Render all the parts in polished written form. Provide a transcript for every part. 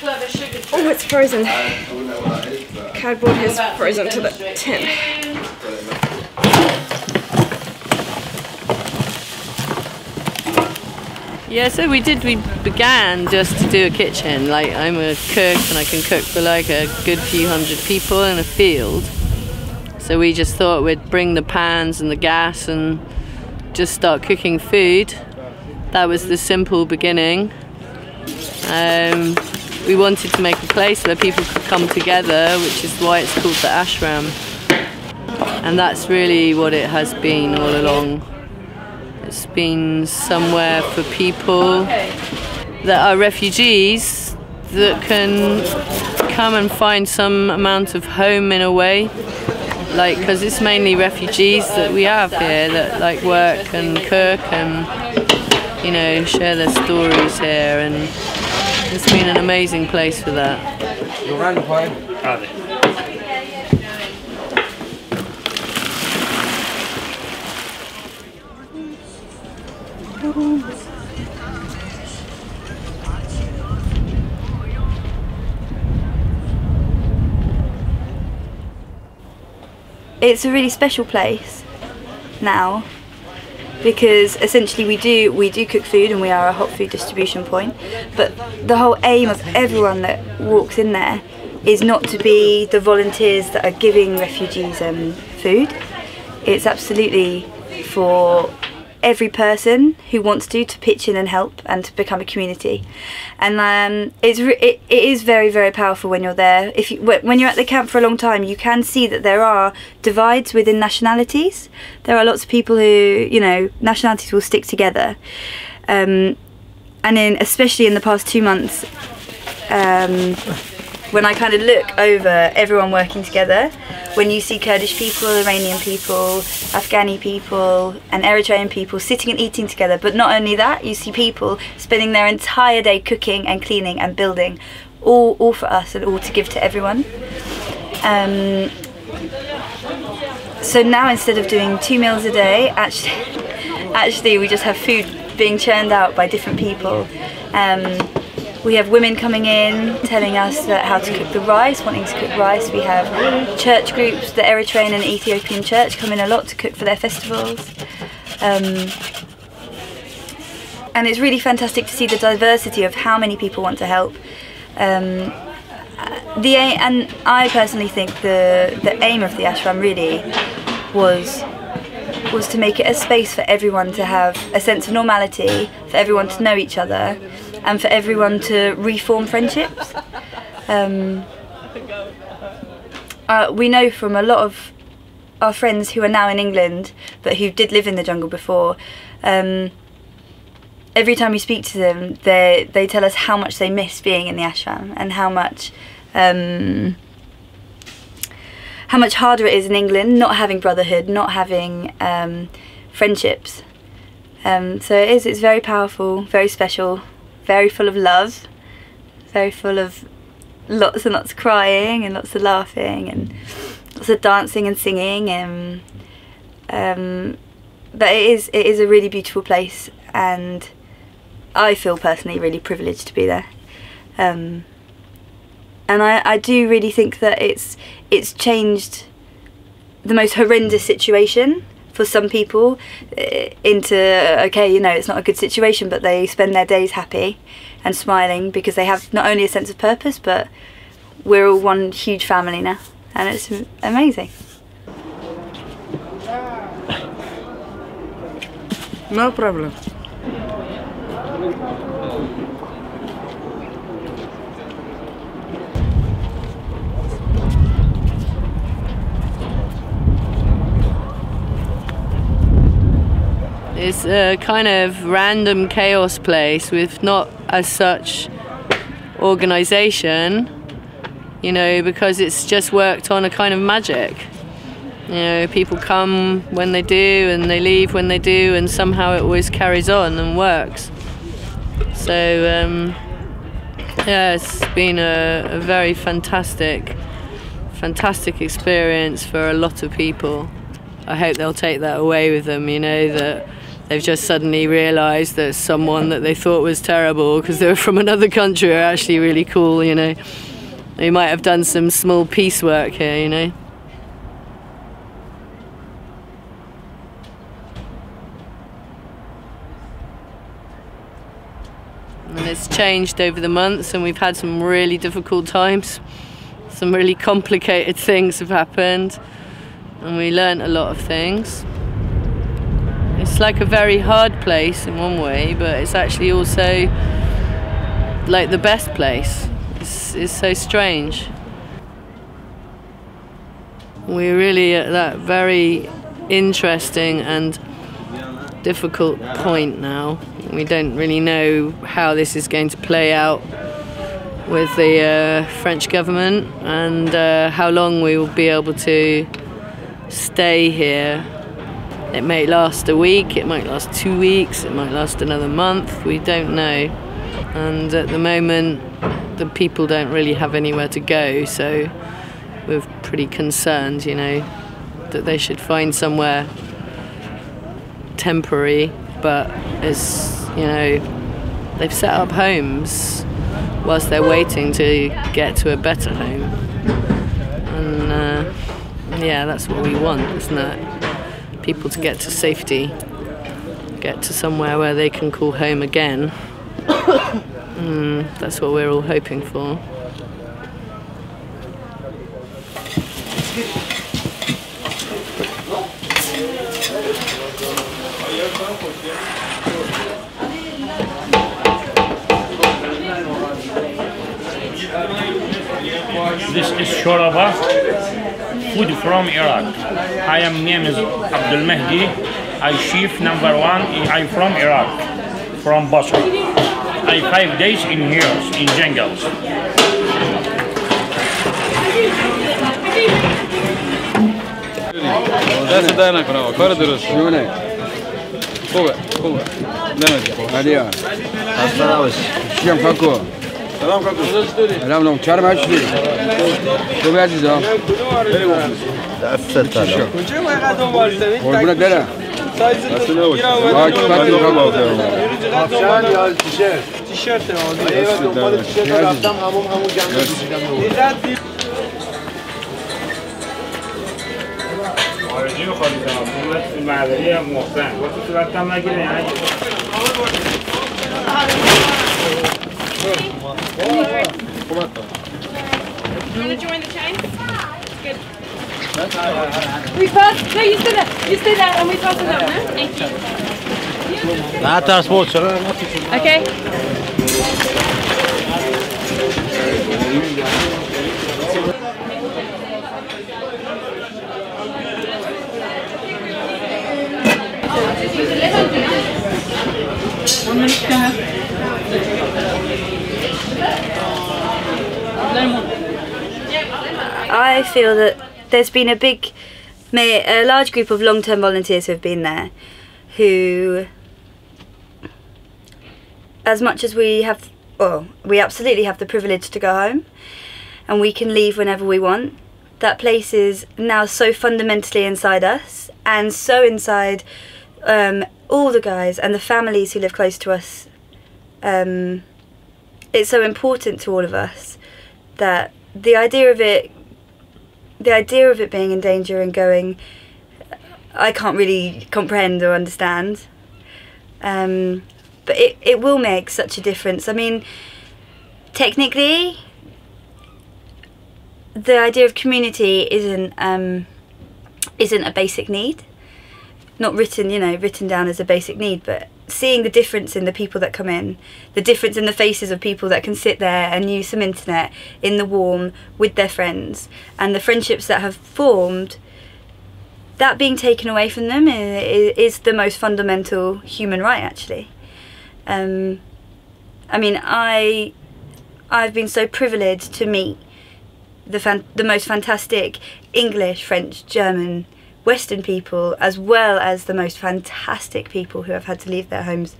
Oh, it's frozen. Cardboard has frozen to the tin. Yeah, so we began just to do a kitchen. Like, I'm a cook and I can cook for like a good few hundred people in a field. So we just thought we'd bring the pans and the gas and just start cooking food. That was the simple beginning. We wanted to make a place where people could come together, which is why it's called the Ashram. And that's really what it has been all along. It's been somewhere for people that are refugees that can come and find some amount of home in a way. Like, because it's mainly refugees that we have here that like work and cook and, you know, share their stories here, and it's been an amazing place for that. It's a really special place now, because essentially we do cook food and we are a hot food distribution point, but the whole aim of everyone that walks in there is not to be the volunteers that are giving refugees food. It's absolutely for every person who wants to pitch in and help and to become a community. And it is very, very powerful when you're there. When you're at the camp for a long time, you can see that there are divides within nationalities. There are lots of people who, you know, nationalities will stick together. And especially in the past 2 months, when I kind of look over everyone working together, when you see Kurdish people, Iranian people, Afghani people and Eritrean people sitting and eating together, but not only that, you see people spending their entire day cooking and cleaning and building, all for us and all to give to everyone. So now instead of doing 2 meals a day, actually we just have food being churned out by different people. We have women coming in telling us how to cook the rice, wanting to cook rice. We have church groups, the Eritrean and Ethiopian church come in a lot to cook for their festivals. And it's really fantastic to see the diversity of how many people want to help. And I personally think the aim of the ashram really was to make it a space for everyone to have a sense of normality, for everyone to know each other, and for everyone to reform friendships. We know from a lot of our friends who are now in England, but who did live in the jungle before, every time we speak to them, they tell us how much they miss being in the ashram, and how much harder it is in England, not having brotherhood, not having friendships. So it's very powerful, very special, very full of love, very full of lots and lots of crying and lots of laughing and lots of dancing and singing. But it is a really beautiful place, and I feel personally really privileged to be there. And I do really think that it's changed the most horrendous situation for some people into, okay, you know, it's not a good situation, but they spend their days happy and smiling because they have not only a sense of purpose, but we're all one huge family now, and it's amazing. No problem. It's a kind of random chaos place with not as such organisation, you know, because it's just worked on a kind of magic. You know, people come when they do and they leave when they do, and somehow it always carries on and works. So yeah, it's been a very fantastic experience for a lot of people. I hope they'll take that away with them, you know, that they've just suddenly realised that someone that they thought was terrible because they were from another country are actually really cool, you know. They might have done some small piecework here, you know. And it's changed over the months, and we've had some really difficult times. Some really complicated things have happened, and we learnt a lot of things. It's like a very hard place in one way, but it's actually also like the best place. It's so strange. We're really at that very interesting and difficult point now. We don't really know how this is going to play out with the French government, and how long we will be able to stay here. It may last a week, it might last 2 weeks, it might last another month, we don't know. And at the moment, the people don't really have anywhere to go, so we're pretty concerned, you know, that they should find somewhere temporary, but as you know, they've set up homes whilst they're waiting to get to a better home. And yeah, that's what we want, isn't it? People to get to safety, get to somewhere where they can call home again. That's what we're all hoping for. This is shoraba, food from Iraq. I am name is Abdul Mahdi. I chief number 1. I'm from Iraq, from Basra. I 5 days in here in jungles. دست در نکنه آقا کار درست جونه خوبه نمیدی علیان اصلا نباش چیم کاکو سلام کاکو سلام نام چرم هشتی خوبه عزیزم دست تلا کجا باید دنبال کنی قربونت برم دست نباش آکی پتی کاکو آفشان یا تیشرت دنبال تیشرت رفتم همون جنگ دیدم آرزوی خالی کنم معذری محسن وقتی صورت هم نگیره You want to join the chain? Good. We pass. No, you stay there. You stay there and we pass it up, no? Thank you. لا ترسبوت شرا Okay. I feel that there's been a large group of long-term volunteers who have been there, who, as much as we have, well, we absolutely have the privilege to go home and we can leave whenever we want, that place is now so fundamentally inside us and so inside all the guys and the families who live close to us. It's so important to all of us that the idea of it being in danger and going, I can't really comprehend or understand. But it will make such a difference. I mean, technically, the idea of community isn't a basic need. Not written down as a basic need, but seeing the difference in the people that come in, the difference in the faces of people that can sit there and use some internet in the warm with their friends, and the friendships that have formed, that being taken away from them is the most fundamental human right, actually. I mean, I've been so privileged to meet the most fantastic English, French, German, Western people, as well as the most fantastic people who have had to leave their homes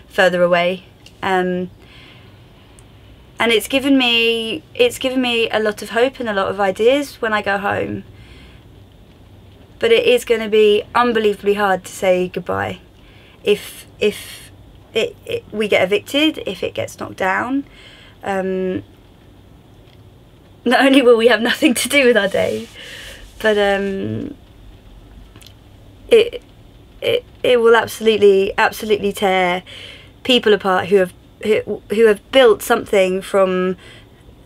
further away, and it's given me a lot of hope and a lot of ideas when I go home. But it is going to be unbelievably hard to say goodbye, if we get evicted, if it gets knocked down, not only will we have nothing to do with our day, but it will absolutely tear people apart who have built something from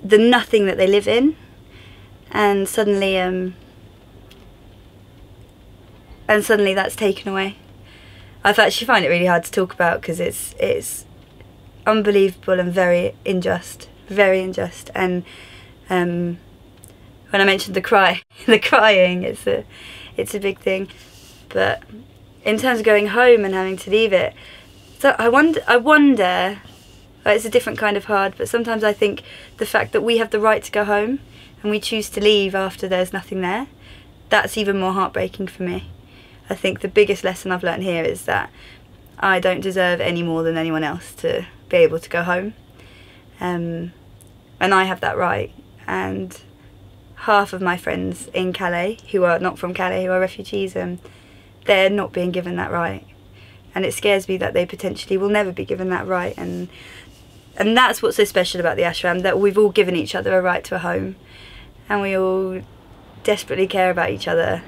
the nothing that they live in, and suddenly that's taken away. I actually find it really hard to talk about because it's unbelievable and very unjust, and when I mentioned the crying, it's a big thing. But in terms of going home and having to leave it, so I wonder, it's a different kind of hard, but sometimes I think the fact that we have the right to go home and we choose to leave after there's nothing there, that's even more heartbreaking for me. I think the biggest lesson I've learned here is that I don't deserve any more than anyone else to be able to go home, and I have that right. And half of my friends in Calais, who are not from Calais, who are refugees, they're not being given that right, and it scares me that they potentially will never be given that right. And that's what's so special about the ashram, that we've all given each other a right to a home, and we all desperately care about each other,